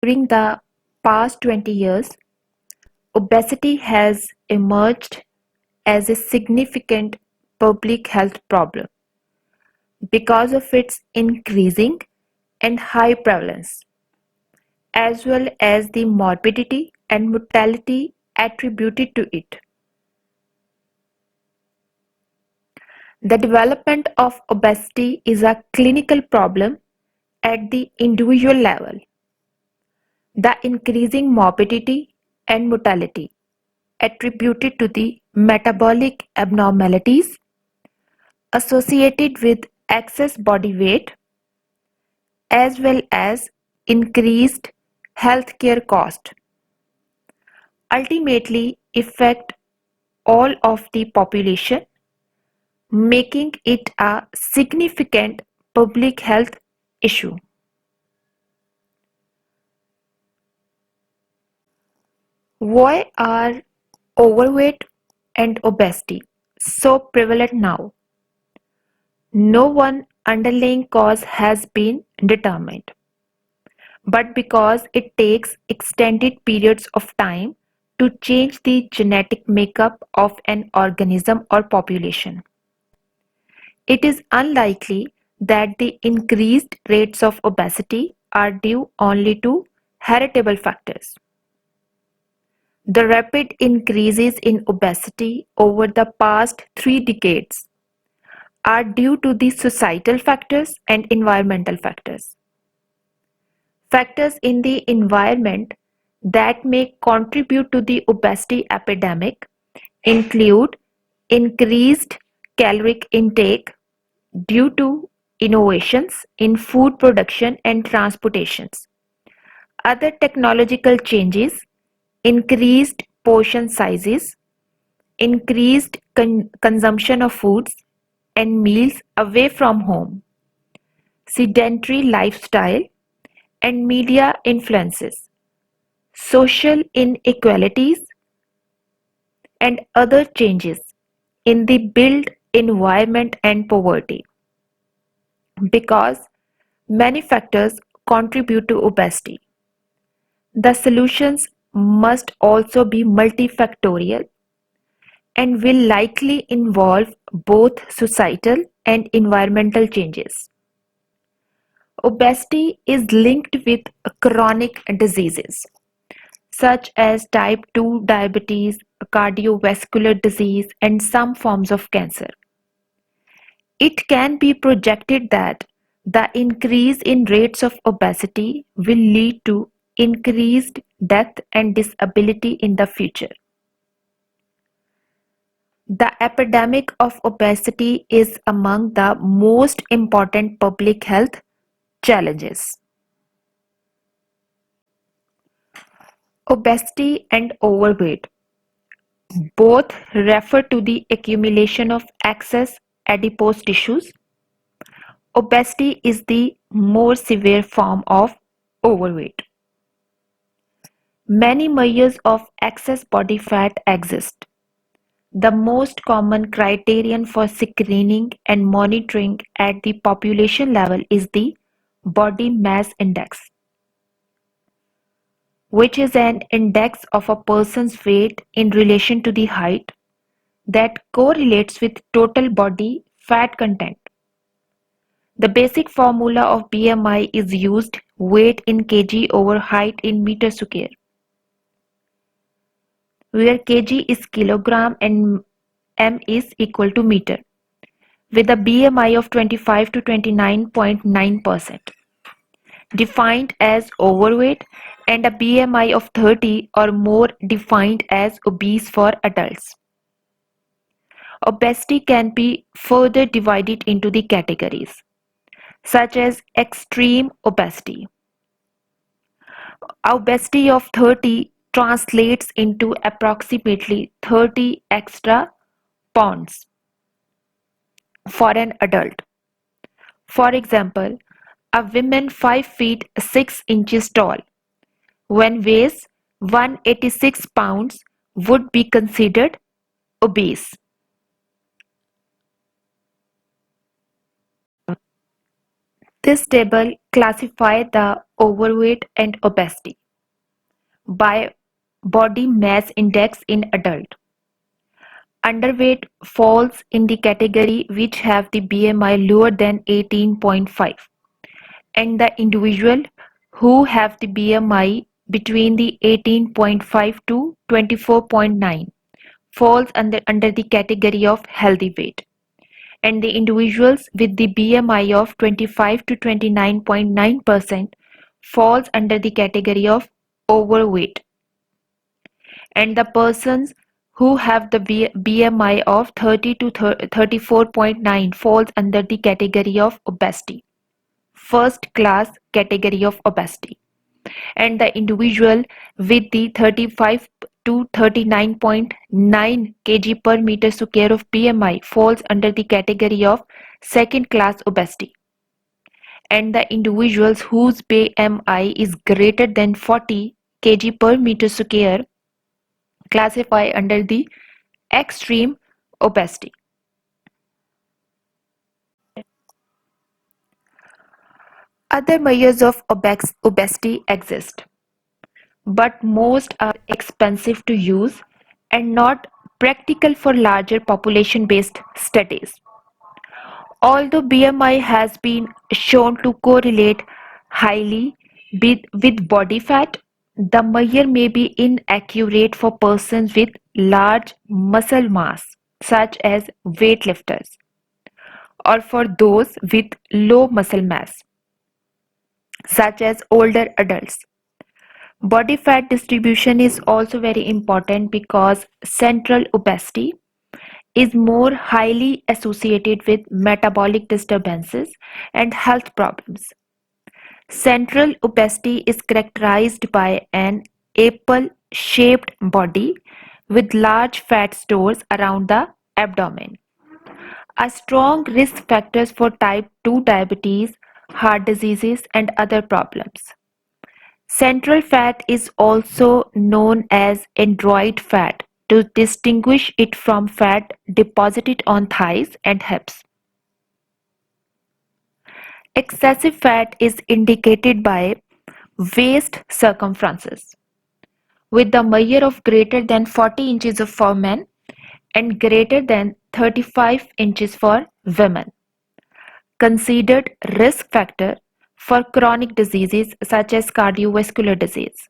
During the past 20 years, obesity has emerged as a significant public health problem because of its increasing and high prevalence, as well as the morbidity and mortality attributed to it. The development of obesity is a clinical problem at the individual level. The increasing morbidity and mortality attributed to the metabolic abnormalities associated with excess body weight, as well as increased healthcare cost, ultimately affect all of the population, making it a significant public health issue. Why are overweight and obesity so prevalent now? No one underlying cause has been determined, but because it takes extended periods of time to change the genetic makeup of an organism or population, it is unlikely that the increased rates of obesity are due only to heritable factors. The rapid increases in obesity over the past 3 decades are due to the societal factors and environmental factors. Factors in the environment that may contribute to the obesity epidemic include increased caloric intake due to innovations in food production and transportations, other technological changes, increased portion sizes, increased consumption of foods and meals away from home, sedentary lifestyle, and media influences, social inequalities, and other changes in the built environment and poverty. Because many factors contribute to obesity, the solutions must also be multifactorial and will likely involve both societal and environmental changes. Obesity is linked with chronic diseases such as type 2 diabetes, cardiovascular disease, and some forms of cancer. It can be projected that the increase in rates of obesity will lead to increased death and disability in the future. The epidemic of obesity is among the most important public health challenges. Obesity and overweight both refer to the accumulation of excess adipose tissues. Obesity is the more severe form of overweight. Many measures of excess body fat exist. The most common criterion for screening and monitoring at the population level is the body mass index, which is an index of a person's weight in relation to the height that correlates with total body fat content. The basic formula of BMI is used weight in kg over height in meter square, where kg is kilogram and m is equal to meter, with a BMI of 25 to 29.9%, defined as overweight, and a BMI of 30 or more defined as obese for adults. Obesity can be further divided into the categories, such as extreme obesity. Obesity of 30 translates into approximately 30 extra pounds for an adult. For example, a woman 5 feet 6 inches tall, when weighs 186 pounds, would be considered obese. This table classifies the overweight and obesity by body mass index in adult. Underweight falls in the category which have the BMI lower than 18.5, and the individual who have the BMI between the 18.5 to 24.9 falls under the category of healthy weight, and the individuals with the BMI of 25 to 29.9% falls under the category of overweight, and the persons who have the BMI of 30 to 34.9 falls under the category of obesity, first class category of obesity, and the individual with the 35 to 39.9 kg per meter square of BMI falls under the category of second class obesity, and the individuals whose BMI is greater than 40 kg per meter square classify under the extreme obesity. Other measures of obesity exist, but most are expensive to use and not practical for larger population-based studies. Although BMI has been shown to correlate highly with body fat, the measure may be inaccurate for persons with large muscle mass, such as weightlifters, or for those with low muscle mass, such as older adults. Body fat distribution is also very important because central obesity is more highly associated with metabolic disturbances and health problems. Central obesity is characterized by an apple-shaped body with large fat stores around the abdomen. A strong risk factors for type 2 diabetes, heart diseases, and other problems. Central fat is also known as android fat to distinguish it from fat deposited on thighs and hips. Excessive fat is indicated by waist circumferences, with the measure of greater than 40 inches for men and greater than 35 inches for women. Considered risk factor for chronic diseases such as cardiovascular disease.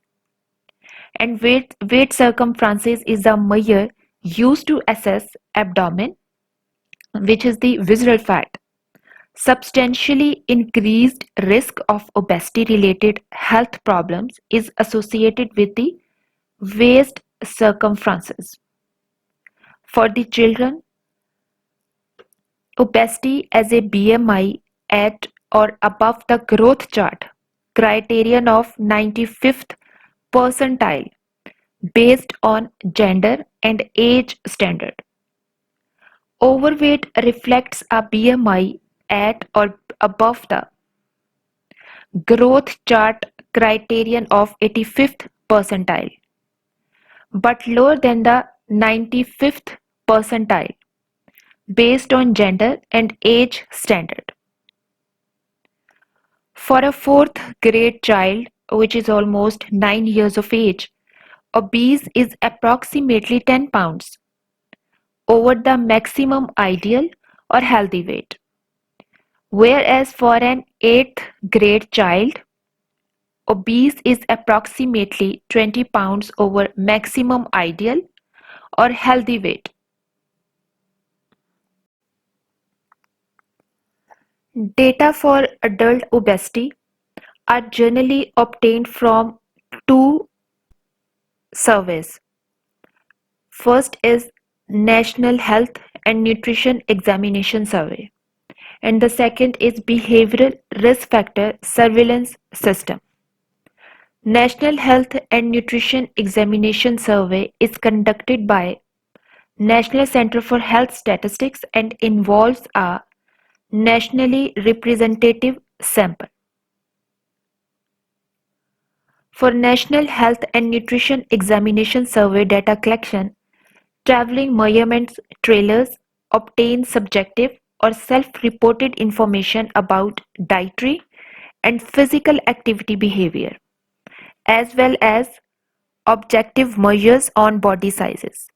And weight circumferences is a measure used to assess abdomen, which is the visceral fat. Substantially increased risk of obesity-related health problems is associated with the waist circumferences. For the children, obesity as a BMI at or above the growth chart criterion of 95th percentile based on gender and age standard. Overweight reflects a BMI at or above the growth chart criterion of 85th percentile, but lower than the 95th percentile based on gender and age standard. For a fourth grade child, which is almost 9 years of age, obese is approximately 10 pounds over the maximum ideal or healthy weight. Whereas for an 8th grade child, obese is approximately 20 pounds over maximum ideal or healthy weight. Data for adult obesity are generally obtained from two surveys. First is National Health and Nutrition Examination Survey, and the second is Behavioral Risk Factor Surveillance System. National Health and Nutrition Examination Survey is conducted by National Center for Health Statistics and involves a nationally representative sample. For National Health and Nutrition Examination Survey data collection, traveling measurement trailers obtain subjective or self-reported information about dietary and physical activity behavior, as well as objective measures on body sizes.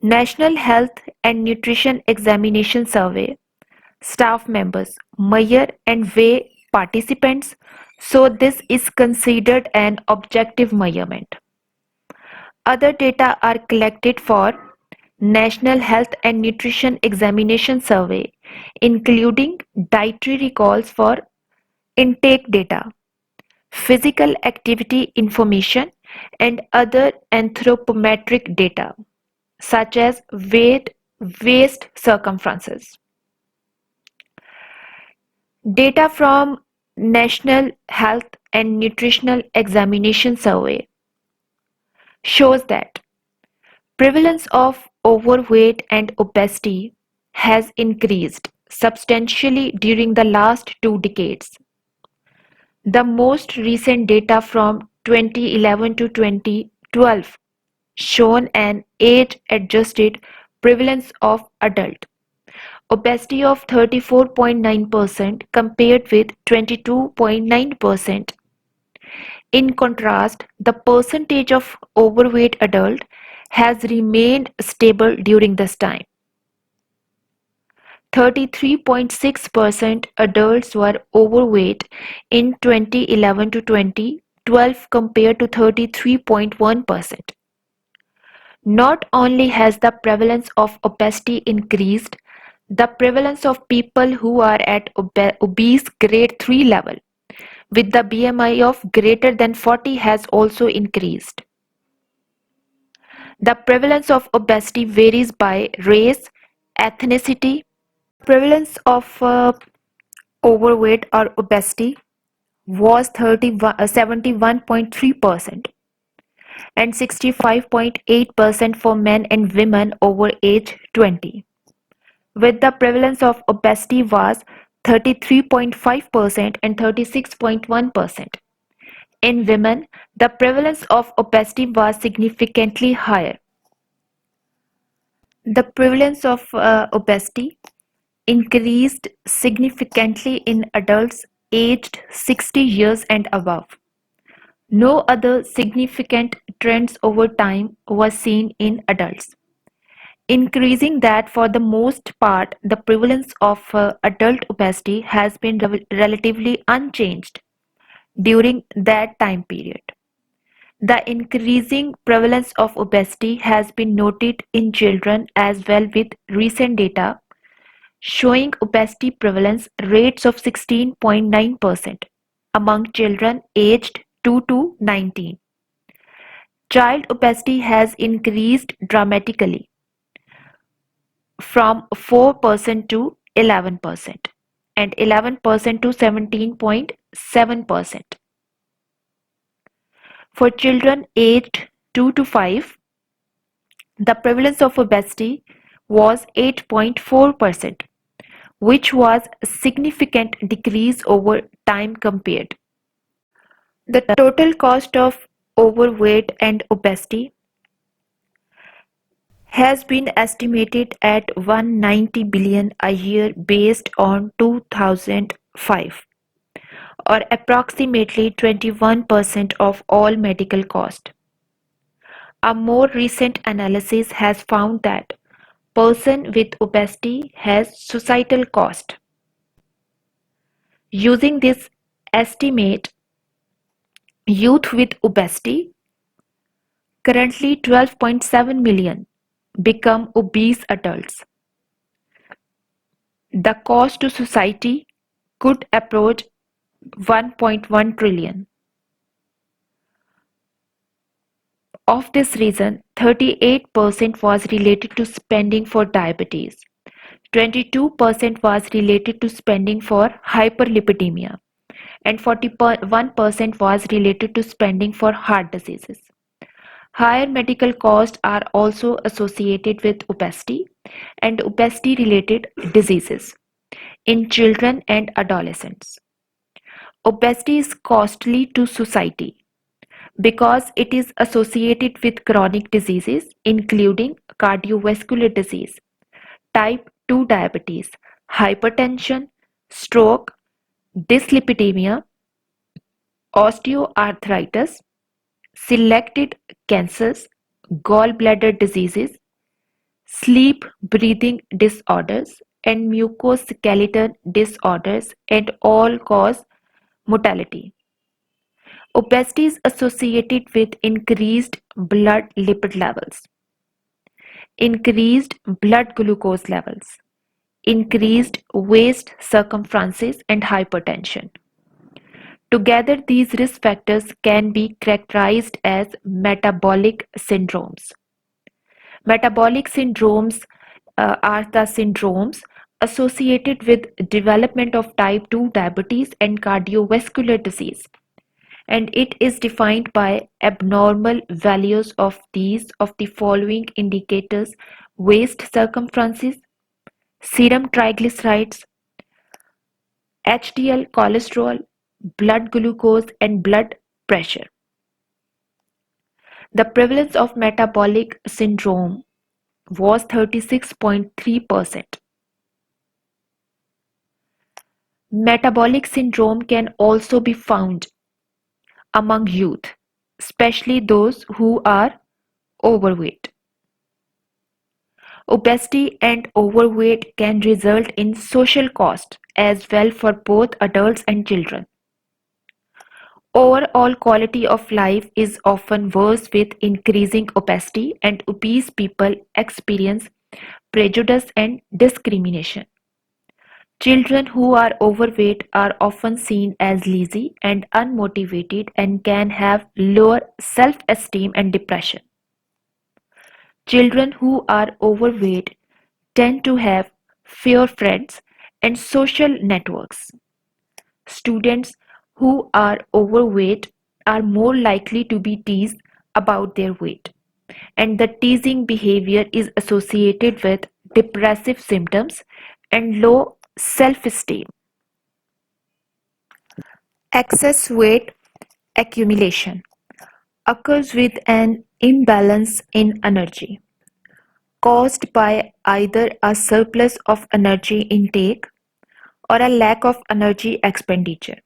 National Health and Nutrition Examination Survey staff members measure and weigh participants, so this is considered an objective measurement. Other data are collected for National Health and Nutrition Examination Survey, including dietary recalls for intake data, physical activity information, and other anthropometric data, such as weight, waist circumferences. Data from National Health and Nutritional Examination Survey shows that prevalence of overweight and obesity has increased substantially during the last 2 decades. The most recent data from 2011 to 2012 shown an age-adjusted prevalence of adult obesity of 34.9% compared with 22.9%. In contrast, the percentage of overweight adult has remained stable during this time. 33.6% adults were overweight in 2011 to 2012 compared to 33.1%. Not only has the prevalence of obesity increased, the prevalence of people who are at obese grade 3 level with the BMI of greater than 40 has also increased. The prevalence of obesity varies by race, ethnicity. Prevalence of overweight or obesity was 71.3% and 65.8% for men and women over age 20, with the prevalence of obesity was 33.5% and 36.1%. In women, the prevalence of obesity was significantly higher. The prevalence of obesity increased significantly in adults aged 60 years and above. No other significant trends over time was seen in adults, increasing that for the most part the prevalence of adult obesity has been relatively unchanged during that time period. The increasing prevalence of obesity has been noted in children as well, with recent data showing obesity prevalence rates of 16.9% among children aged 2 to 19. Child obesity has increased dramatically from 4% to 11% and 11% to 17.7%. For children aged 2 to 5, the prevalence of obesity was 8.4%, which was a significant decrease over time compared. The total cost of overweight and obesity has been estimated at 190 billion a year based on 2005, or approximately 21% of all medical cost. A more recent analysis has found that person with obesity has societal cost. Using this estimate, youth with obesity, currently 12.7 million, become obese adults. The cost to society could approach 1.1 trillion. Of this reason, 38% was related to spending for diabetes, 22% was related to spending for hyperlipidemia, and 41% was related to spending for heart diseases. Higher medical costs are also associated with obesity and obesity-related diseases in children and adolescents. Obesity is costly to society because it is associated with chronic diseases including cardiovascular disease, type 2 diabetes, hypertension, stroke, dyslipidemia, osteoarthritis, selected cancers, gallbladder diseases, sleep breathing disorders, and mucoskeletal disorders, and all cause mortality. Obesity is associated with increased blood lipid levels, increased blood glucose levels, increased waist circumferences, and hypertension. Together, these risk factors can be characterized as metabolic syndromes. Metabolic syndromes are the syndromes associated with development of type 2 diabetes and cardiovascular disease, and it is defined by abnormal values of the following indicators: waist circumferences, serum triglycerides, HDL cholesterol, blood glucose, and blood pressure. The prevalence of metabolic syndrome was 36.3%. Metabolic syndrome can also be found among youth, especially those who are overweight. Obesity and overweight can result in social cost as well for both adults and children. Overall quality of life is often worse with increasing obesity, and obese people experience prejudice and discrimination. Children who are overweight are often seen as lazy and unmotivated and can have lower self-esteem and depression. Children who are overweight tend to have fewer friends and social networks. Students who are overweight are more likely to be teased about their weight, and the teasing behavior is associated with depressive symptoms and low self-esteem. Excess weight accumulation occurs with an imbalance in energy caused by either a surplus of energy intake or a lack of energy expenditure.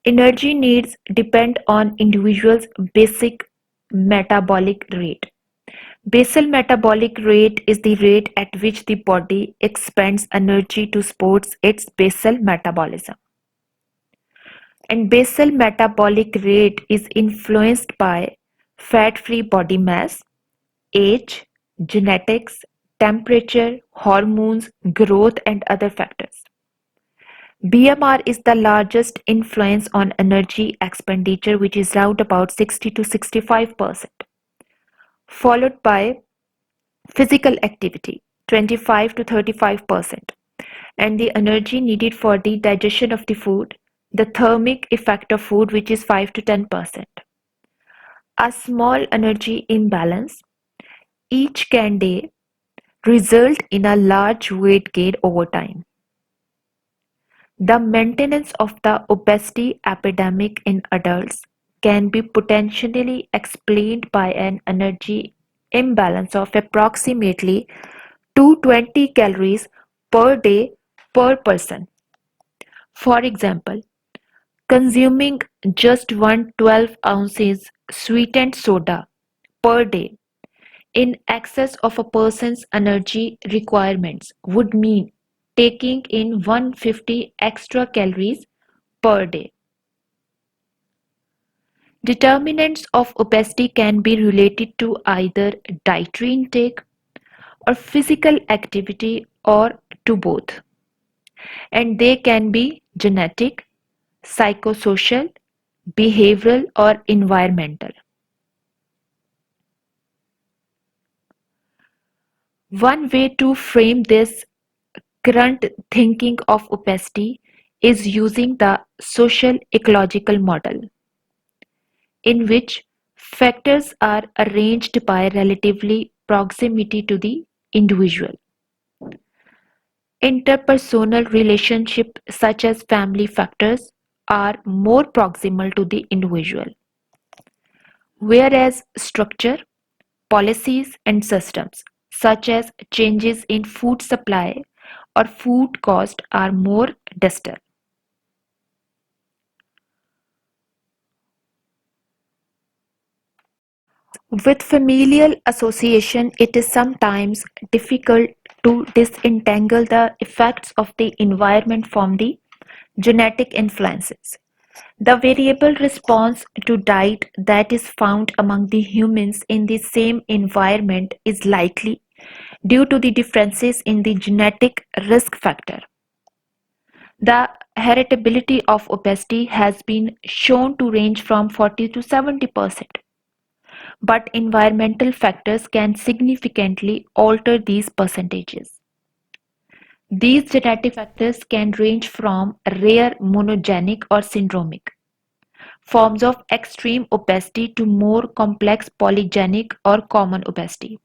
Energy needs depend on individuals' basic metabolic rate. Basal metabolic rate is the rate at which the body expends energy to support its basal metabolism. And basal metabolic rate is influenced by fat-free body mass, age, genetics, temperature, hormones, growth, and other factors. BMR is the largest influence on energy expenditure, which is around about 60 to 65%, followed by physical activity, 25 to 35%, and the energy needed for the digestion of the food, the thermic effect of food, which is 5 to 10%. A small energy imbalance each can day result in a large weight gain over time. The maintenance of the obesity epidemic in adults can be potentially explained by an energy imbalance of approximately 220 calories per day per person. For example, consuming just 112 ounces sweetened soda per day in excess of a person's energy requirements would mean taking in 150 extra calories per day. Determinants of obesity can be related to either dietary intake or physical activity or to both, and they can be genetic, psychosocial, behavioral, or environmental. One way to frame this current thinking of obesity is using the social ecological model, in which factors are arranged by relatively proximity to the individual. Interpersonal relationships such as family factors are more proximal to the individual, whereas structure, policies, and systems such as changes in food supply or food cost are more distal. With familial association, it is sometimes difficult to disentangle the effects of the environment from the genetic influences. The variable response to diet that is found among the humans in the same environment is likely due to the differences in the genetic risk factor. The heritability of obesity has been shown to range from 40 to 70%, but environmental factors can significantly alter these percentages. These genetic factors can range from rare monogenic or syndromic forms of extreme obesity to more complex polygenic or common obesity,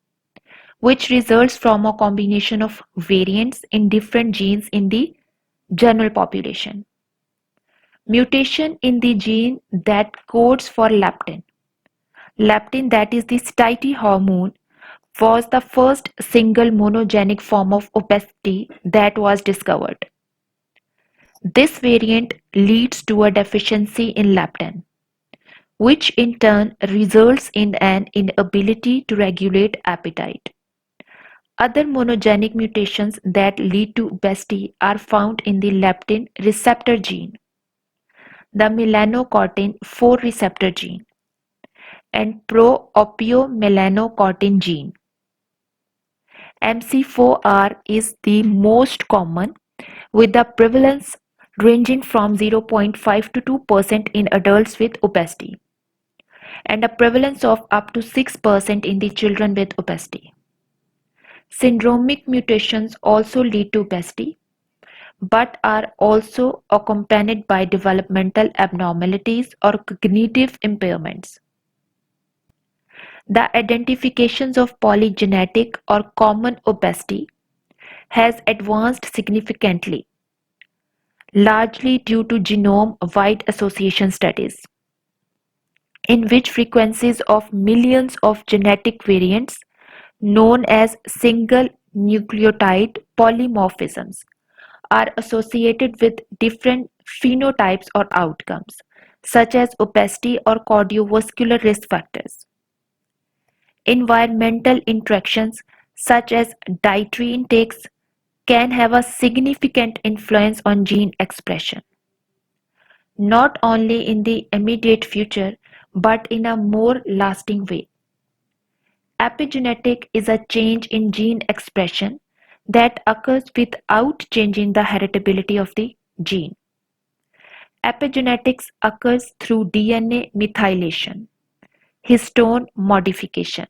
which results from a combination of variants in different genes in the general population. Mutation in the gene that codes for leptin. Leptin, that is the satiety hormone, was the first single monogenic form of obesity that was discovered. This variant leads to a deficiency in leptin, which in turn results in an inability to regulate appetite. Other monogenic mutations that lead to obesity are found in the leptin receptor gene, the melanocortin 4 receptor gene, and pro-opiomelanocortin gene. MC4R is the most common, with the prevalence ranging from 0.5 to 2% in adults with obesity, and a prevalence of up to 6% in the children with obesity. Syndromic mutations also lead to obesity, but are also accompanied by developmental abnormalities or cognitive impairments. The identifications of polygenetic or common obesity has advanced significantly, largely due to genome-wide association studies, in which frequencies of millions of genetic variants known as single nucleotide polymorphisms are associated with different phenotypes or outcomes, such as obesity or cardiovascular risk factors. Environmental interactions, such as dietary intakes, can have a significant influence on gene expression, not only in the immediate future but in a more lasting way. Epigenetic is a change in gene expression that occurs without changing the heritability of the gene. Epigenetics occurs through DNA methylation, histone modification,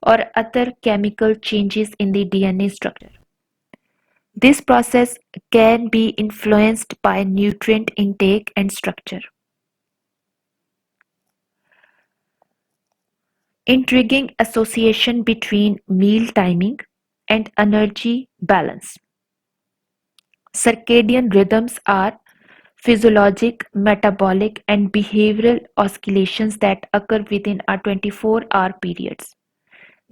or other chemical changes in the DNA structure. This process can be influenced by nutrient intake and structure. Intriguing association between meal timing and energy balance. Circadian rhythms are physiologic, metabolic, and behavioral oscillations that occur within our 24-hour periods.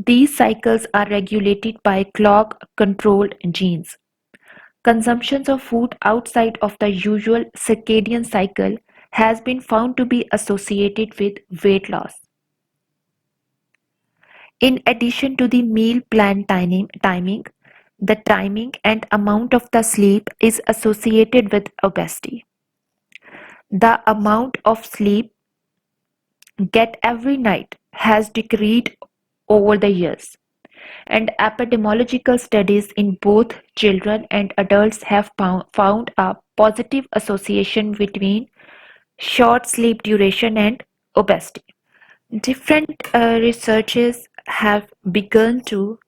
These cycles are regulated by clock-controlled genes. Consumption of food outside of the usual circadian cycle has been found to be associated with weight loss. In addition to the meal plan timing, the timing and amount of the sleep is associated with obesity. The amount of sleep get every night has decreased over the years, and epidemiological studies in both children and adults have found a positive association between short sleep duration and obesity. Different researches have begun to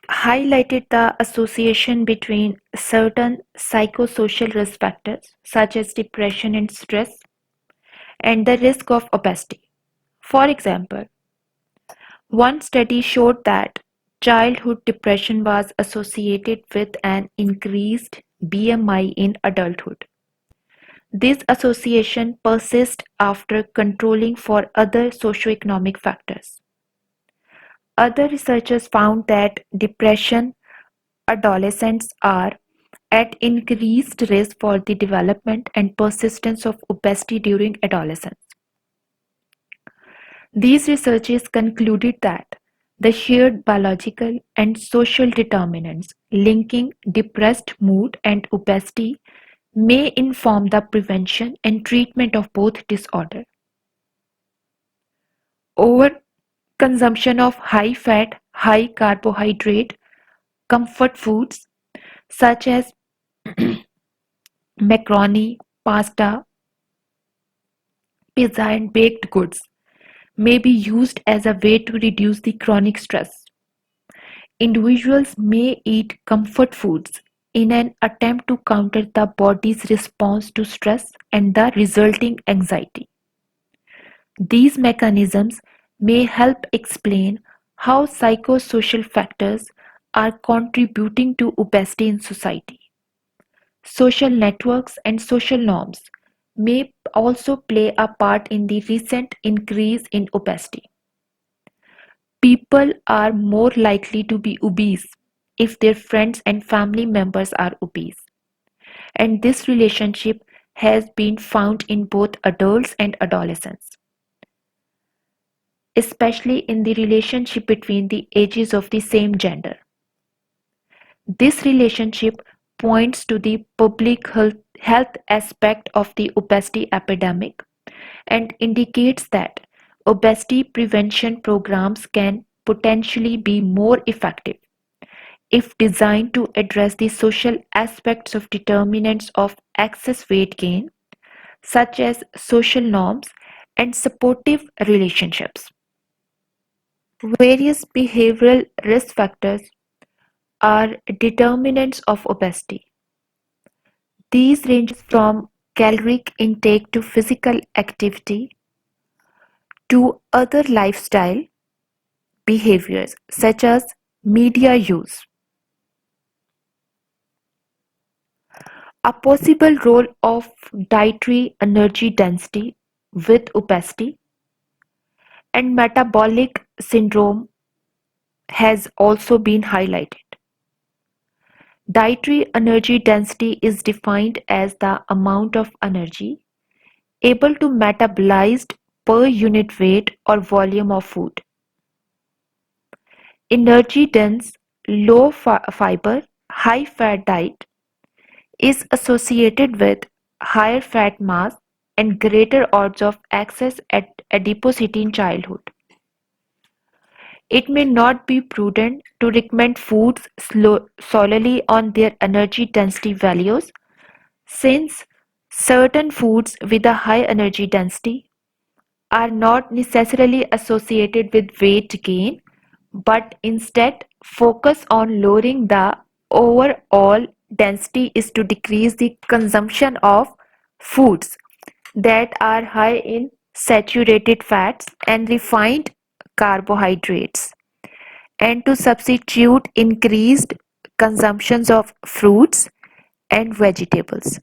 highlighted the association between certain psychosocial risk factors such as depression and stress and the risk of obesity. For example, one study showed that childhood depression was associated with an increased BMI in adulthood. This association persists after controlling for other socioeconomic factors. Other researchers found that depression adolescents are at increased risk for the development and persistence of obesity during adolescence. These researches concluded that the shared biological and social determinants linking depressed mood and obesity may inform the prevention and treatment of both disorders. Overconsumption of high-fat, high-carbohydrate comfort foods such as macaroni, pasta, pizza and baked goods may be used as a way to reduce the chronic stress. Individuals may eat comfort foods in an attempt to counter the body's response to stress and the resulting anxiety. These mechanisms may help explain how psychosocial factors are contributing to obesity in society. Social networks and social norms may also play a part in the recent increase in obesity. People are more likely to be obese if their friends and family members are obese, and this relationship has been found in both adults and adolescents, especially in the relationship between the ages of the same gender. This relationship points to the public health aspect of the obesity epidemic and indicates that obesity prevention programs can potentially be more effective if designed to address the social aspects of determinants of excess weight gain, such as social norms and supportive relationships. Various behavioral risk factors are determinants of obesity. These range from caloric intake to physical activity to other lifestyle behaviors such as media use. A possible role of dietary energy density with obesity and metabolic syndrome has also been highlighted. Dietary energy density is defined as the amount of energy able to metabolized per unit weight or volume of food. Energy-dense, low-fiber, high-fat diet is associated with higher fat mass and greater odds of excess adiposity in childhood. It may not be prudent to recommend foods solely on their energy density values, since certain foods with a high energy density are not necessarily associated with weight gain, but instead focus on lowering the overall density is to decrease the consumption of foods that are high in saturated fats and refined carbohydrates, and to substitute increased consumptions of fruits and vegetables.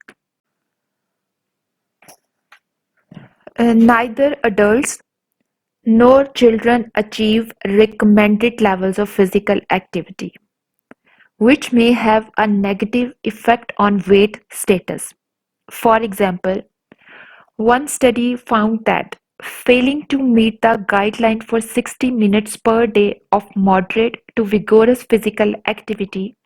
Neither adults nor children achieve recommended levels of physical activity, which may have a negative effect on weight status. For example, one study found that failing to meet the guideline for 60 minutes per day of moderate to vigorous physical activity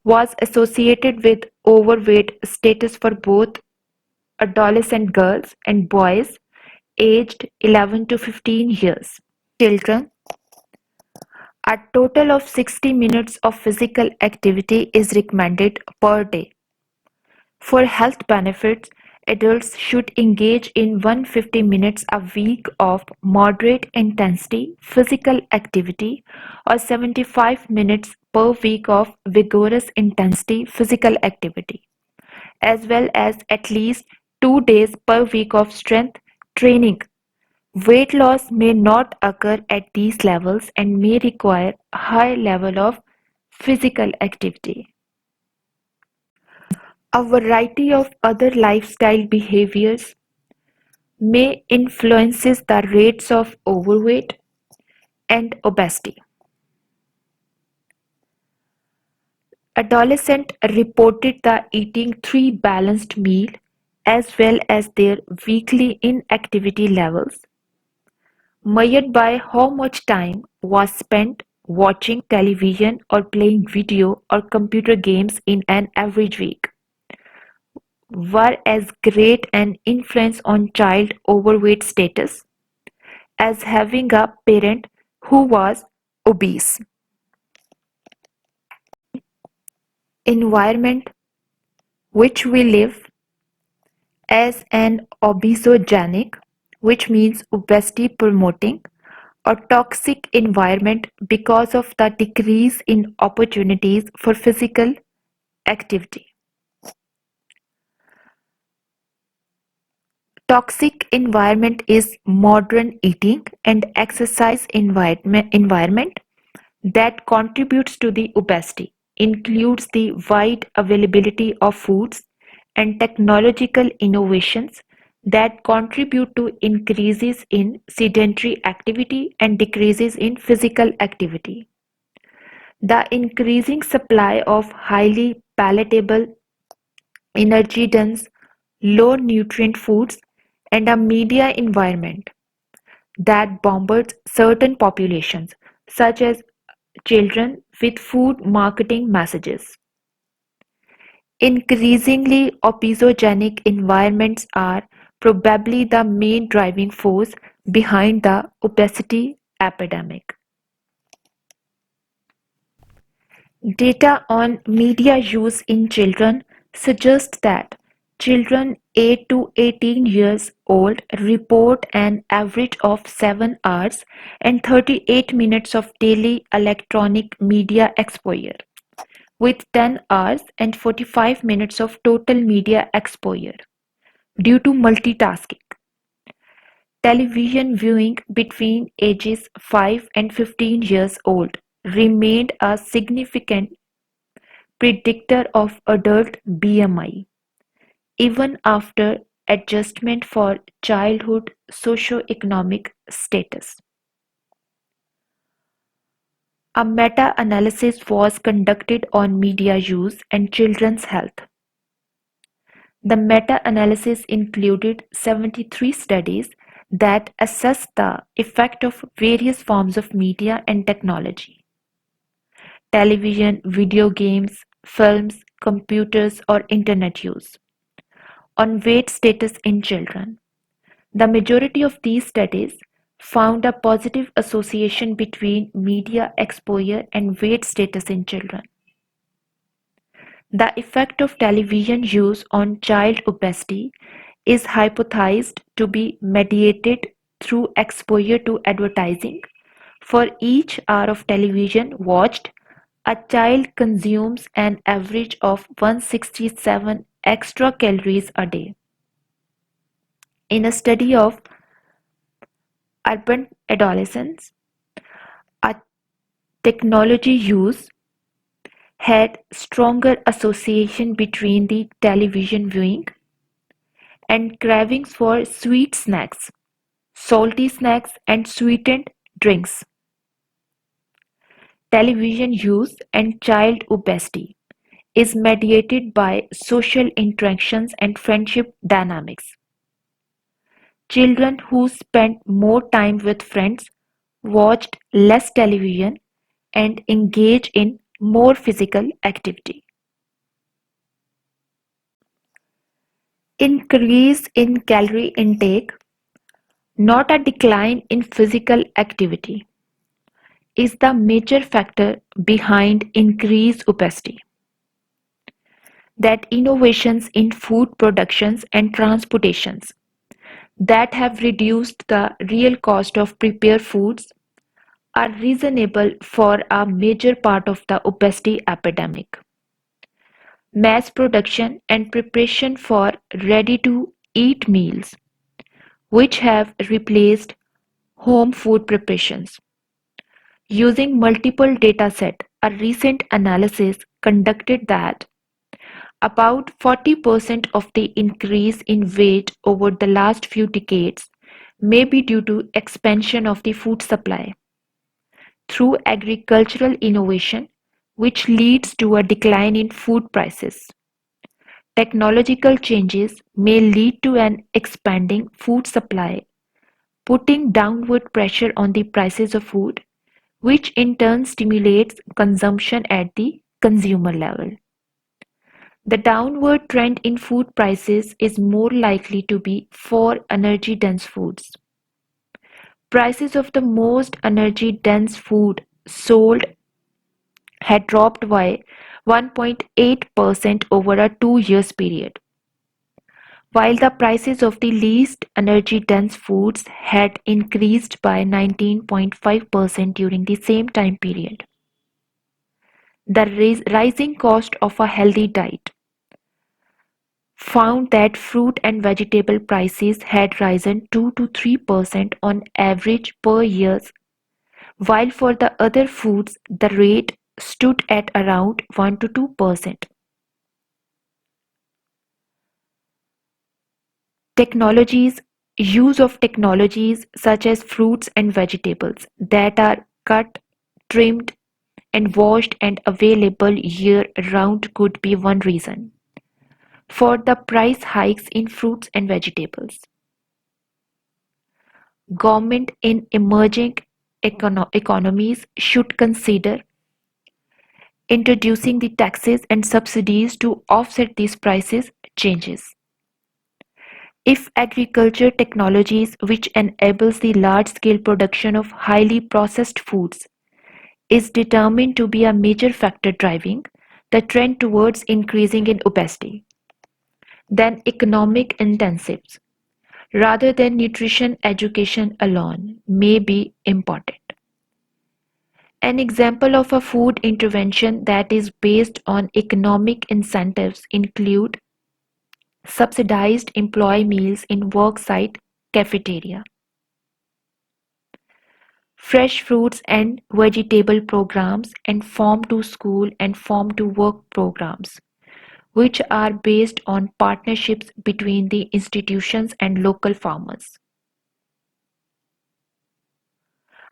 was associated with overweight status for both adolescent girls and boys aged 11 to 15 years. Children, a total of 60 minutes of physical activity is recommended per day. For health benefits, adults should engage in 150 minutes a week of moderate intensity physical activity or 75 minutes per week of vigorous intensity physical activity, as well as at least 2 days per week of strength training. Weight loss may not occur at these levels and may require a high level of physical activity. A variety of other lifestyle behaviors may influences the rates of overweight and obesity. Adolescents reported the eating 3 balanced meals as well as their weekly inactivity levels measured by how much time was spent watching television or playing video or computer games in an average week, were as great an influence on child overweight status as having a parent who was obese. Environment which we live as an obesogenic, which means obesity promoting, or toxic environment because of the decrease in opportunities for physical activity. Toxic environment is modern eating and exercise environment that contributes to the obesity, includes the wide availability of foods and technological innovations that contribute to increases in sedentary activity and decreases in physical activity. The increasing supply of highly palatable, energy-dense, low-nutrient foods and a media environment that bombards certain populations, such as children, with food marketing messages. Increasingly obesogenic environments are probably the main driving force behind the obesity epidemic. Data on media use in children suggests that children 8 to 18 years old report an average of 7 hours and 38 minutes of daily electronic media exposure, with 10 hours and 45 minutes of total media exposure due to multitasking. Television viewing between ages 5 and 15 years old remained a significant predictor of adult BMI, even after adjustment for childhood socioeconomic status. A meta-analysis was conducted on media use and children's health. The meta-analysis included 73 studies that assessed the effect of various forms of media and technology: television, video games, films, computers, or internet use, on weight status in children. The majority of these studies found a positive association between media exposure and weight status in children. The effect of television use on child obesity is hypothesized to be mediated through exposure to advertising. For each hour of television watched, a child consumes an average of 167 extra calories a day. In a study of urban adolescents, a technology use had stronger association between the television viewing and cravings for sweet snacks, salty snacks, and sweetened drinks. Television use and child obesity is mediated by social interactions and friendship dynamics. Children who spent more time with friends watched less television and engaged in more physical activity. Increase in calorie intake, not a decline in physical activity, is the major factor behind increased obesity. That innovations in food productions and transportations that have reduced the real cost of prepared foods are reasonable for a major part of the obesity epidemic. Mass production and preparation for ready-to-eat meals, which have replaced home food preparations. Using multiple datasets, a recent analysis conducted that about 40% of the increase in weight over the last few decades may be due to expansion of the food supply through agricultural innovation, which leads to a decline in food prices. Technological changes may lead to an expanding food supply, putting downward pressure on the prices of food, which in turn stimulates consumption at the consumer level. The downward trend in food prices is more likely to be for energy-dense foods. Prices of the most energy-dense food sold had dropped by 1.8% over a 2 year period, while the prices of the least energy-dense foods had increased by 19.5% during the same time period. The rising cost of a healthy diet found that fruit and vegetable prices had risen 2 to 3% on average per year, while for the other foods the rate stood at around 1 to 2%. Technologies Use of technologies such as fruits and vegetables that are cut, trimmed, and washed and available year round could be one reason for the price hikes in fruits and vegetables. Government in emerging economies should consider introducing the taxes and subsidies to offset these prices changes. If agriculture technologies which enables the large-scale production of highly processed foods is determined to be a major factor driving the trend towards increasing in obesity, then economic incentives rather than nutrition education alone may be important. An example of a food intervention that is based on economic incentives include subsidized employee meals in worksite cafeteria, fresh fruits and vegetable programs, and farm to school and farm to work programs, which are based on partnerships between the institutions and local farmers.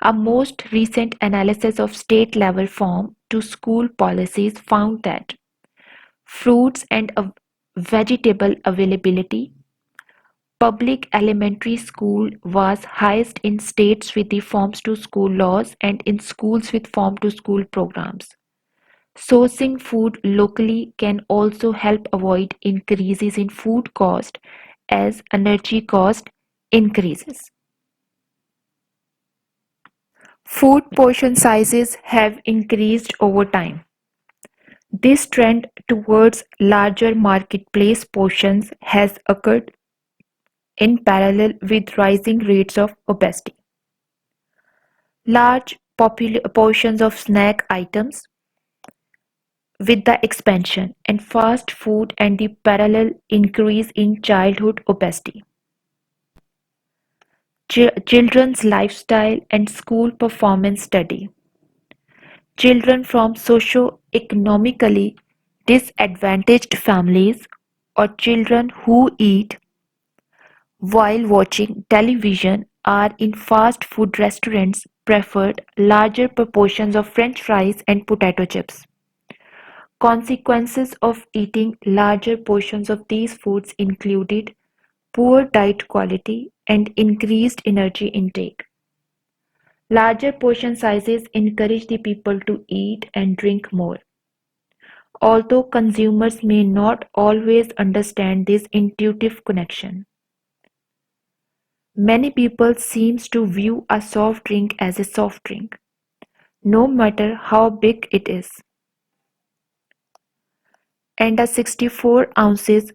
A most recent analysis of state-level farm to school policies found that fruits and vegetable availability public elementary school was highest in states with the farms to school laws and in schools with farm to school programs. Sourcing food locally can also help avoid increases in food cost as energy cost increases. Food portion sizes have increased over time. This trend towards larger marketplace portions has occurred in parallel with rising rates of obesity. Large portions of snack items with the expansion and fast food and the parallel increase in childhood obesity. Children's lifestyle and school performance study. Children from socio-economically disadvantaged families or children who eat while watching television are in fast food restaurants preferred larger proportions of french fries and potato chips. Consequences of eating larger portions of these foods included poor diet quality and increased energy intake. Larger portion sizes encourage the people to eat and drink more. Although consumers may not always understand this intuitive connection, many people seems to view a soft drink as a soft drink, no matter how big it is. And a 64 ounces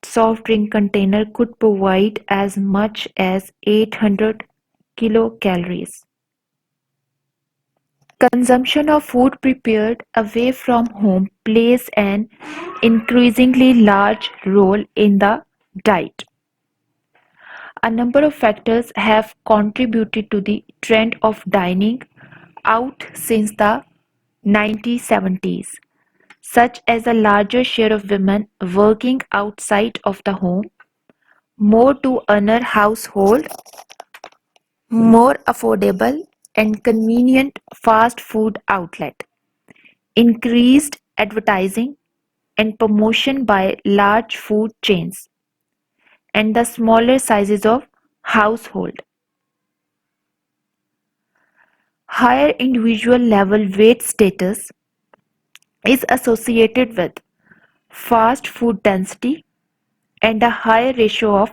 soft drink container could provide as much as 800 kilocalories. Consumption of food prepared away from home plays an increasingly large role in the diet. A number of factors have contributed to the trend of dining out since the 1970s, such as a larger share of women working outside of the home, more to earner household, more affordable and convenient fast food outlet, increased advertising and promotion by large food chains, and the smaller sizes of household. Higher individual level weight status is associated with fast food density and a higher ratio of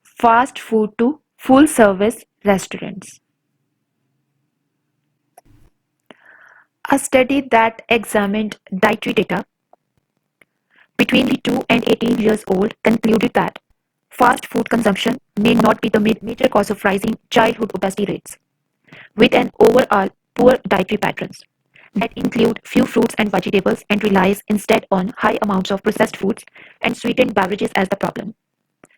fast food to full service restaurants. A study that examined dietary data between the 2 and 18 years old concluded that fast food consumption may not be the major cause of rising childhood obesity rates, with an overall poor dietary patterns that include few fruits and vegetables and relies instead on high amounts of processed foods and sweetened beverages as the problem.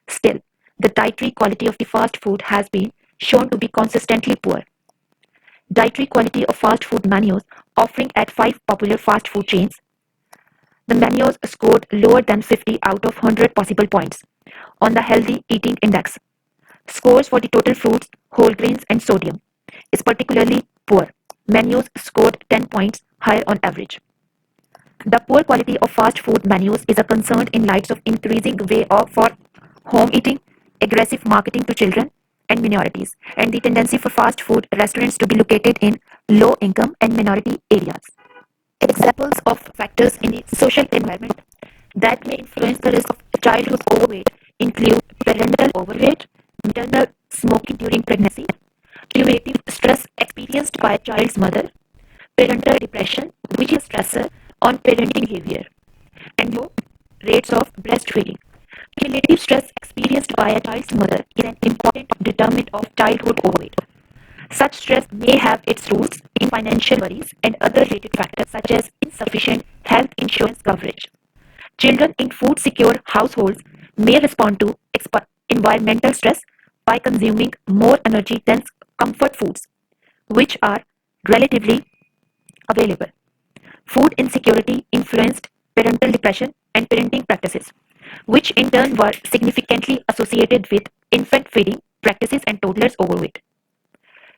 Still, the dietary quality of the fast food has been shown to be consistently poor. Dietary quality of fast food menus offering at 5 popular fast food chains, the menus scored lower than 50 out of 100 possible points on the Healthy Eating Index. Scores for the total fruits, whole grains, and sodium is particularly poor. Menus scored 10 points higher on average. The poor quality of fast food menus is a concern in light of increasing way of for home eating, aggressive marketing to children and minorities, and the tendency for fast food restaurants to be located in low income and minority areas. Examples of factors in the social environment that may influence the risk of childhood overweight include parental overweight, maternal smoking during pregnancy, cumulative stress experienced by a child's mother, parental depression, which is stressor on parenting behavior, and low rates of breastfeeding. Cumulative stress experienced by a child's mother is an important determinant of childhood overweight. Such stress may have its roots in financial worries and other related factors such as insufficient health insurance coverage. Children in food secure households may respond to environmental stress by consuming more energy dense comfort foods, which are relatively available. Food insecurity influenced parental depression and parenting practices, which in turn were significantly associated with infant feeding practices and toddlers' overweight.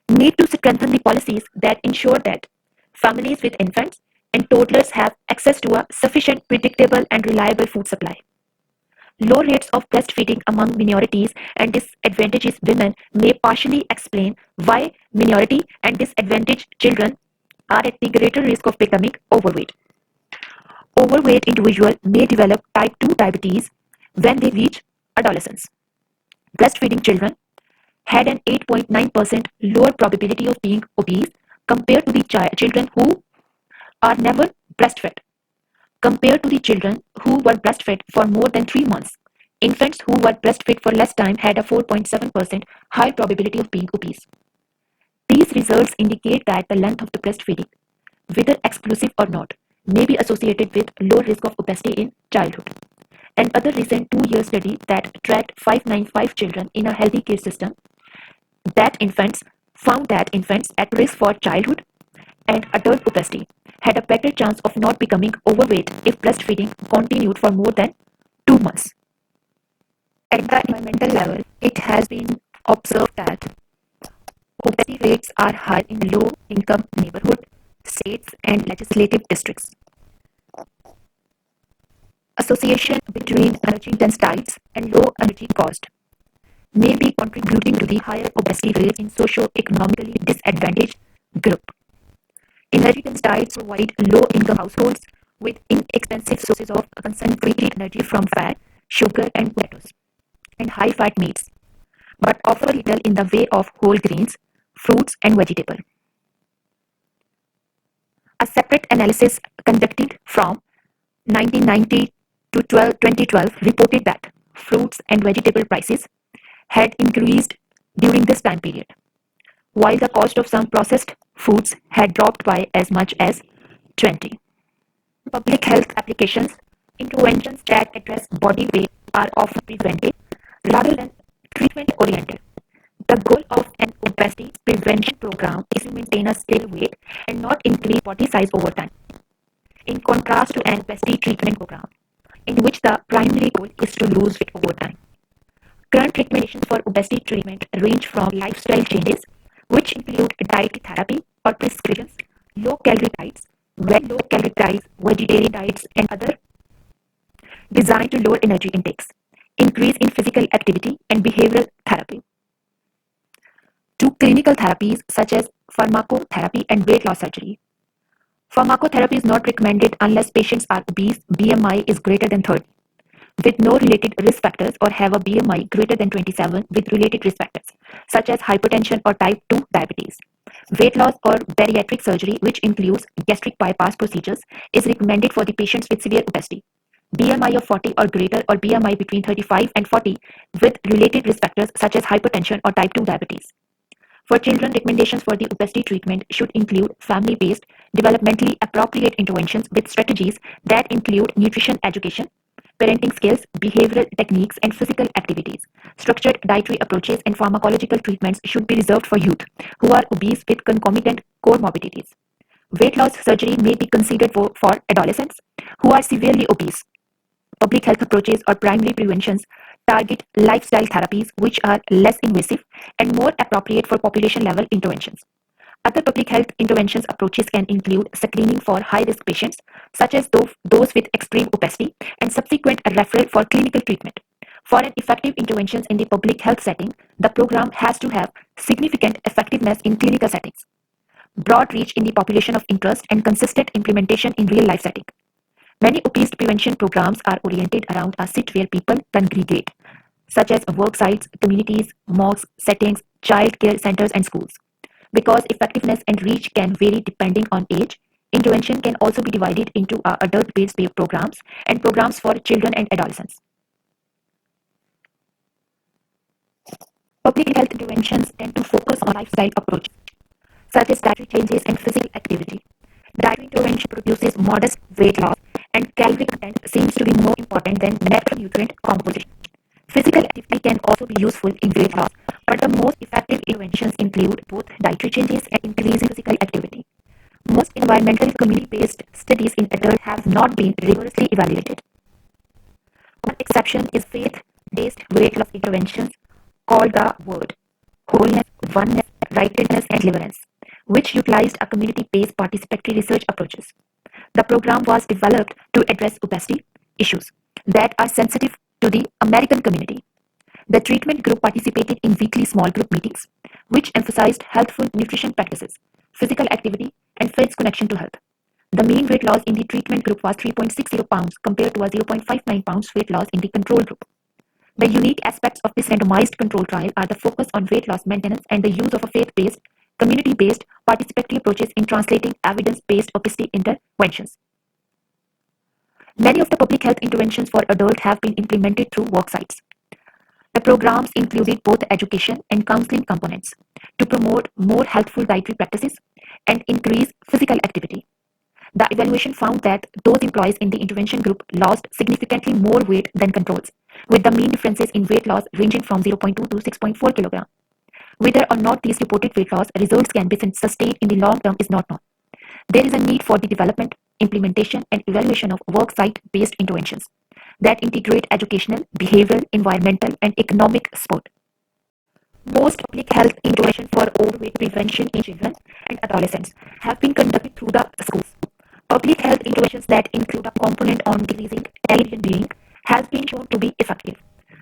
Need to strengthen the policies that ensure that families with infants and toddlers have access to a sufficient, predictable, and reliable food supply. Low rates of breastfeeding among minorities and disadvantaged women may partially explain why minority and disadvantaged children are at the greater risk of becoming overweight. Overweight individuals may develop type 2 diabetes when they reach adolescence. Breastfeeding children had an 8.9% lower probability of being obese compared to the children who are never breastfed. Compared to the children who were breastfed for more than 3 months, infants who were breastfed for less time had a 4.7% higher probability of being obese. These results indicate that the length of the breastfeeding, whether exclusive or not, may be associated with low risk of obesity in childhood. Another recent 2-year study that tracked 595 children in a healthy care system that infants found that infants at risk for childhood and adult obesity had a better chance of not becoming overweight if breastfeeding continued for more than 2 months. At the environmental level, it has been observed that obesity rates are high in low-income neighborhoods, states, and legislative districts. Association between energy-dense diets and low energy cost may be contributing to the higher obesity rates in socio-economically disadvantaged groups. Energy-dense diets provide low-income households with inexpensive sources of concentrated energy from fat, sugar, and potatoes, and high-fat meats, but offer little in the way of whole grains, fruits, and vegetables. A separate analysis conducted from 1990 to 2012 reported that fruits and vegetable prices had increased during this time period, while the cost of some processed foods had dropped by as much as 20. Public health applications, interventions that address body weight are often preventive rather than treatment oriented. The goal of an obesity prevention program is to maintain a stable weight and not increase body size over time, in contrast to an obesity treatment program, in which the primary goal is to lose weight over time. Current recommendations for obesity treatment range from lifestyle changes, which include dietary therapy or prescriptions, low-calorie diets, very low-calorie diets, vegetarian diets, and other designed to lower energy intakes, increase in physical activity, and behavioral therapy, to clinical therapies such as pharmacotherapy, and weight loss surgery. Pharmacotherapy is not recommended unless patients are obese, BMI is greater than 30, with no related risk factors, or have a BMI greater than 27 with related risk factors, such as hypertension or type 2 diabetes. Weight loss or bariatric surgery, which includes gastric bypass procedures, is recommended for the patients with severe obesity, BMI of 40 or greater, or BMI between 35 and 40 with related risk factors such as hypertension or type 2 diabetes. For children, recommendations for the obesity treatment should include family-based, developmentally appropriate interventions with strategies that include nutrition education, parenting skills, behavioral techniques, and physical activities. Structured dietary approaches and pharmacological treatments should be reserved for youth who are obese with concomitant comorbidities. Weight loss surgery may be considered for adolescents who are severely obese. Public health approaches or primary preventions target lifestyle therapies which are less invasive and more appropriate for population level interventions. Other public health interventions approaches can include screening for high risk patients, such as those with extreme obesity, and subsequent referral for clinical treatment. For an effective interventions in the public health setting, the program has to have significant effectiveness in clinical settings, broad reach in the population of interest, and consistent implementation in real life setting. Many obesity prevention programs are oriented around a sit where people congregate, such as work sites, communities, mosques, settings, child care centers, and schools. Because effectiveness and reach can vary depending on age, intervention can also be divided into adult-based programs and programs for children and adolescents. Public health interventions tend to focus on lifestyle approaches, such as dietary changes and physical activity. Dietary intervention produces modest weight loss, and calorie content seems to be more important than macronutrient composition. Physical activity can also be useful in weight loss, but the most effective interventions include both dietary changes and increasing physical activity. Most environmental community-based studies in adults have not been rigorously evaluated. One exception is faith-based weight loss interventions called the Word, Wholeness, Oneness, Rightedness, and Deliverance, which utilized a community-based participatory research approaches. The program was developed to address obesity issues that are sensitive to the American community. The treatment group participated in weekly small group meetings, which emphasized healthful nutrition practices, physical activity, and faith's connection to health. The mean weight loss in the treatment group was 3.60 pounds compared to a 0.59 pounds weight loss in the control group. The unique aspects of this randomized control trial are the focus on weight loss maintenance and the use of a faith-based, community-based, participatory approaches in translating evidence-based obesity interventions. Many of the public health interventions for adults have been implemented through worksites. The programs included both education and counseling components to promote more healthful dietary practices and increase physical activity. The evaluation found that those employees in the intervention group lost significantly more weight than controls, with the mean differences in weight loss ranging from 0.2 to 6.4 kg. Whether or not these reported weight loss results can be sustained in the long term is not known. There is a need for the development, implementation, and evaluation of work-site-based interventions that integrate educational, behavioral, environmental, and economic support. Most public health interventions for overweight prevention in children and adolescents have been conducted through the schools. Public health interventions that include a component on decreasing television viewing have been shown to be effective.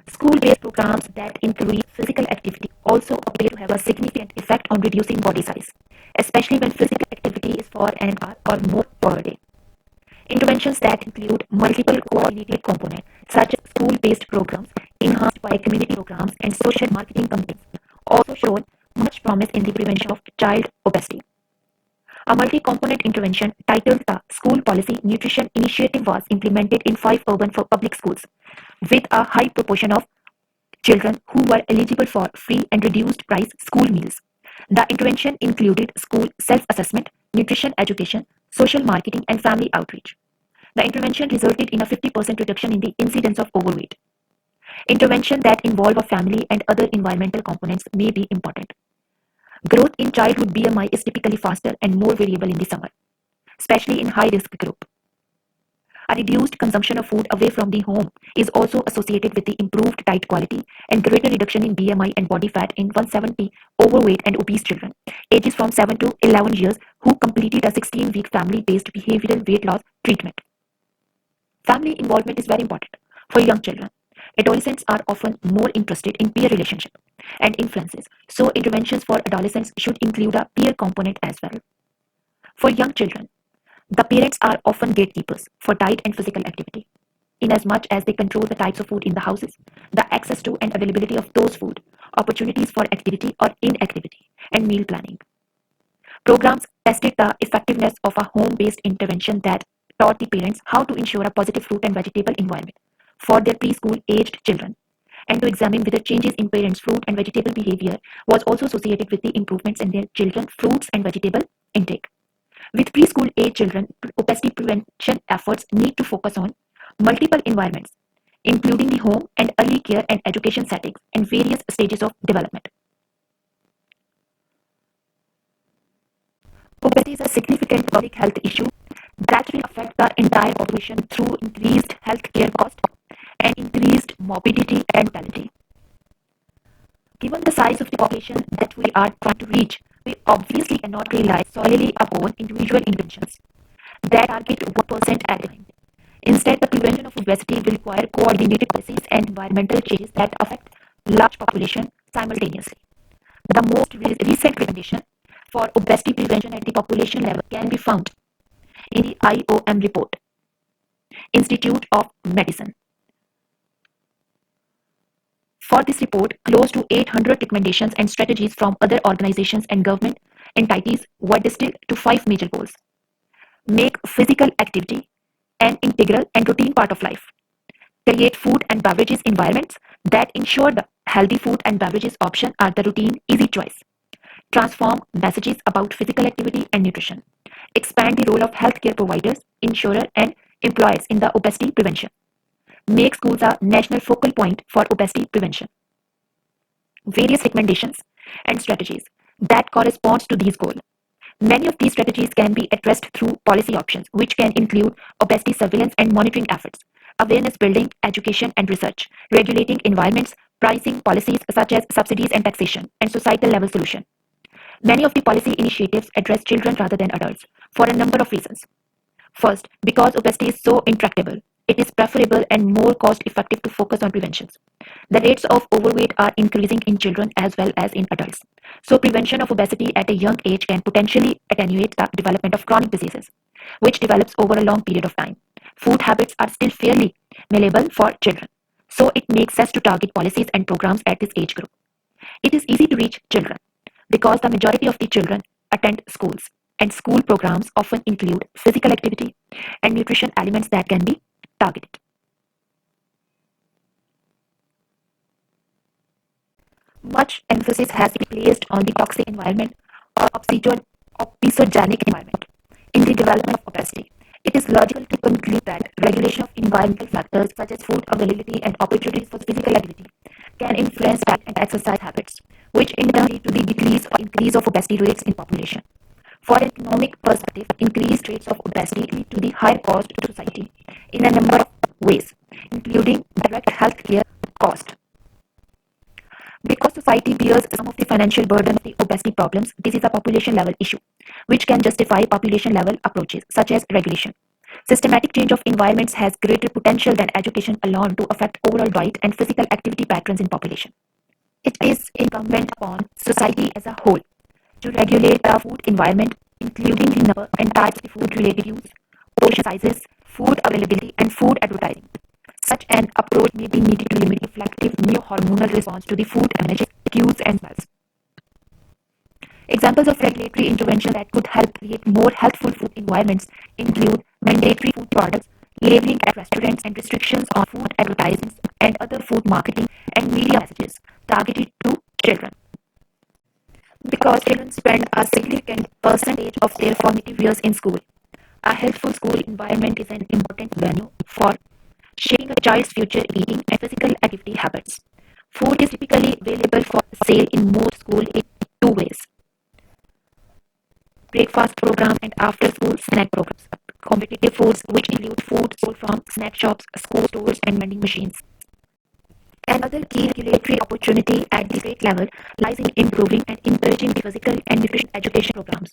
School-based programs that increase physical activity also appear to have a significant effect on reducing body size, especially when physical activity is for an hour or more per day. Interventions that include multiple coordinated components, such as school-based programs, enhanced by community programs, and social marketing campaigns, also show much promise in the prevention of child obesity. A multi-component intervention titled the School Policy Nutrition Initiative was implemented in 5 urban public schools, with a high proportion of children who were eligible for free and reduced price school meals. The intervention included school self-assessment, nutrition education, social marketing, and family outreach. The intervention resulted in a 50% reduction in the incidence of overweight. Interventions that involve a family and other environmental components may be important. Growth in childhood BMI is typically faster and more variable in the summer, especially in high-risk group. A reduced consumption of food away from the home is also associated with the improved diet quality and greater reduction in BMI and body fat in 170 overweight and obese children, ages from 7 to 11 years, who completed a 16-week family-based behavioral weight loss treatment. Family involvement is very important for young children. Adolescents are often more interested in peer relationship, and influences, so interventions for adolescents should include a peer component as well. For young children, the parents are often gatekeepers for diet and physical activity. Inasmuch as they control the types of food in the houses, the access to and availability of those food, opportunities for activity or inactivity, and meal planning. Programs tested the effectiveness of a home-based intervention that taught the parents how to ensure a positive fruit and vegetable environment for their preschool-aged children, and to examine whether changes in parents' fruit and vegetable behavior was also associated with the improvements in their children's fruits and vegetable intake. With preschool-age children, obesity prevention efforts need to focus on multiple environments, including the home and early care and education settings and various stages of development. Obesity is a significant public health issue that will affect the entire population through increased healthcare costs and increased morbidity and mortality. Given the size of the population that we are trying to reach, we obviously cannot rely solely upon individual interventions that target 1% at a time. Instead, the prevention of obesity will require coordinated policies and environmental changes that affect large population simultaneously. The most recent recommendation for obesity prevention at the population level can be found in the IOM report, Institute of Medicine. For this report, close to 800 recommendations and strategies from other organizations and government entities were distilled to 5 major goals. Make physical activity an integral and routine part of life. Create food and beverages environments that ensure the healthy food and beverages option are the routine, easy choice. Transform messages about physical activity and nutrition. Expand the role of healthcare providers, insurers, and employers in the obesity prevention. Make schools a national focal point for obesity prevention. Various recommendations and strategies that correspond to these goals. Many of these strategies can be addressed through policy options, which can include obesity surveillance and monitoring efforts, awareness building, education and research, regulating environments, pricing policies such as subsidies and taxation, and societal level solution. Many of the policy initiatives address children rather than adults for a number of reasons. First, because obesity is so intractable, it is preferable and more cost effective to focus on preventions. The rates of overweight are increasing in children as well as in adults. So, prevention of obesity at a young age can potentially attenuate the development of chronic diseases, which develops over a long period of time. Food habits are still fairly malleable for children, so it makes sense to target policies and programs at this age group. It is easy to reach children because the majority of the children attend schools, and school programs often include physical activity and nutrition elements that can be targeted. Much emphasis has been placed on the toxic environment or obesogenic environment in the development of obesity. It is logical to conclude that regulation of environmental factors such as food availability and opportunities for physical activity can influence diet and exercise habits, which in turn lead to the decrease or increase of obesity rates in population. For an economic perspective, increased rates of obesity lead to the higher cost to society in a number of ways, including direct healthcare cost. Because society bears some of the financial burden of the obesity problems, this is a population level issue, which can justify population level approaches such as regulation. Systematic change of environments has greater potential than education alone to affect overall diet and physical activity patterns in population. It is incumbent upon society as a whole to regulate the food environment, including the number and types of food-related use, portion sizes, food availability, and food advertising. Such an approach may be needed to limit reflective new hormonal response to the food images, cues, and smells. Examples of regulatory intervention that could help create more healthful food environments include mandatory food products, labeling at restaurants, and restrictions on food advertisements and other food marketing and media messages targeted to children. Because children spend a significant percentage of their formative years in school, a healthful school environment is an important venue for shaping a child's future eating and physical activity habits. Food is typically available for sale in most schools in two ways: breakfast program and after-school snack programs. Competitive foods, which include food sold from snack shops, school stores, and vending machines. Another key regulatory opportunity at the state level lies in improving and encouraging the physical and nutrition education programs.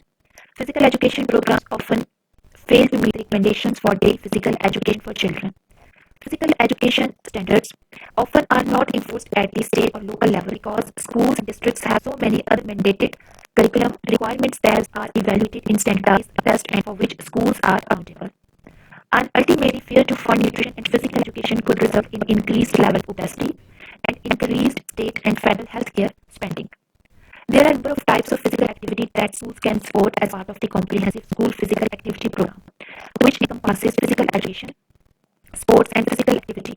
Physical education programs often fail to meet the recommendations for daily physical education for children. Physical education standards often are not enforced at the state or local level because schools and districts have so many other mandated curriculum requirements that are evaluated in standardized tests and for which schools are accountable. And ultimately, failure to fund nutrition and physical education could result in increased level of obesity and increased state and federal healthcare spending. There are a number of types of physical activity that schools can support as part of the comprehensive school physical activity program, which encompasses physical education, sports and physical activity,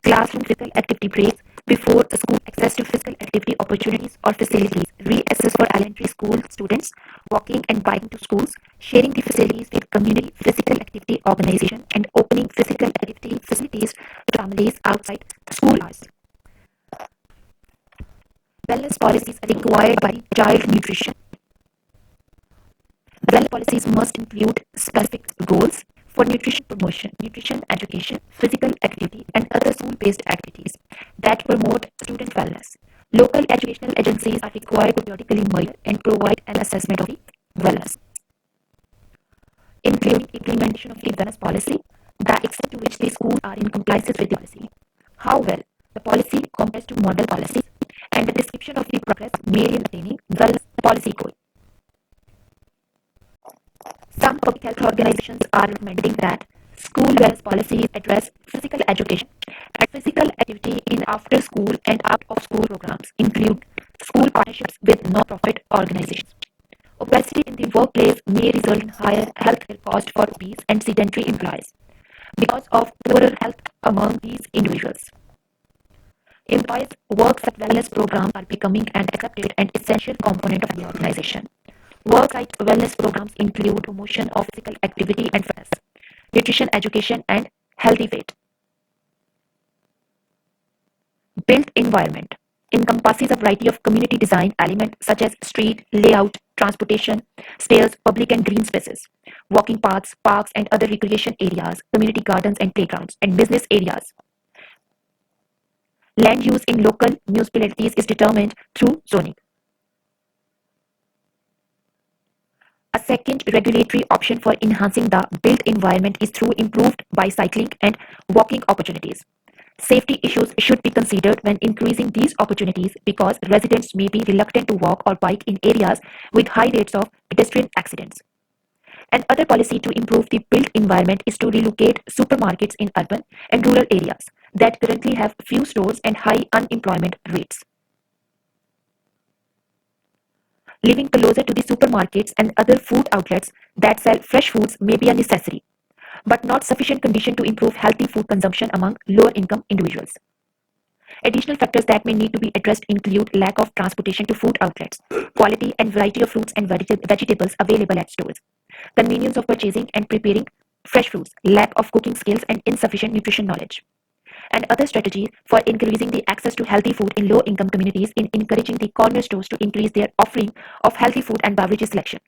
classroom physical activity breaks before the school, access to physical activity opportunities or facilities, reaccess for elementary school students, walking and biking to schools, sharing the facilities with community physical activity organization, and opening physical activity facilities to families outside school hours. Wellness policies required by child nutrition. Wellness policies must include specific goals for nutrition promotion, nutrition education, physical activity, and other school-based activities that promote student wellness. Local educational agencies are required to periodically monitor and provide an assessment of the wellness, including implementation of the wellness policy, the extent to which the schools are in compliance with the policy, how well the policy compares to model policies, and the description of the progress made in attaining wellness policy goals. Some public health organizations are recommending that school wellness policies address physical education and physical activity in after school and out of school programs, include school partnerships with non-profit organizations. Obesity in the workplace may result in higher healthcare costs for obese and sedentary employees because of poorer health among these individuals. Employees' work-site wellness programs are becoming an accepted and essential component of the organization. Work-site wellness programs include promotion of physical activity and fitness, nutrition education, and healthy weight. Built environment encompasses a variety of community design elements such as street layout, transportation, stairs, public and green spaces, walking paths, parks and other recreation areas, community gardens and playgrounds, and business areas. Land use in local municipalities is determined through zoning. A second regulatory option for enhancing the built environment is through improved bicycling and walking opportunities. Safety issues should be considered when increasing these opportunities because residents may be reluctant to walk or bike in areas with high rates of pedestrian accidents. Another policy to improve the built environment is to relocate supermarkets in urban and rural areas that currently have few stores and high unemployment rates. Living closer to the supermarkets and other food outlets that sell fresh foods may be a necessary, but not sufficient condition to improve healthy food consumption among lower income individuals. Additional factors that may need to be addressed include lack of transportation to food outlets, quality and variety of fruits and vegetables available at stores, convenience of purchasing and preparing fresh foods, lack of cooking skills, and insufficient nutrition knowledge. And other strategies for increasing the access to healthy food in low income communities in encouraging the corner stores to increase their offering of healthy food and beverages selection.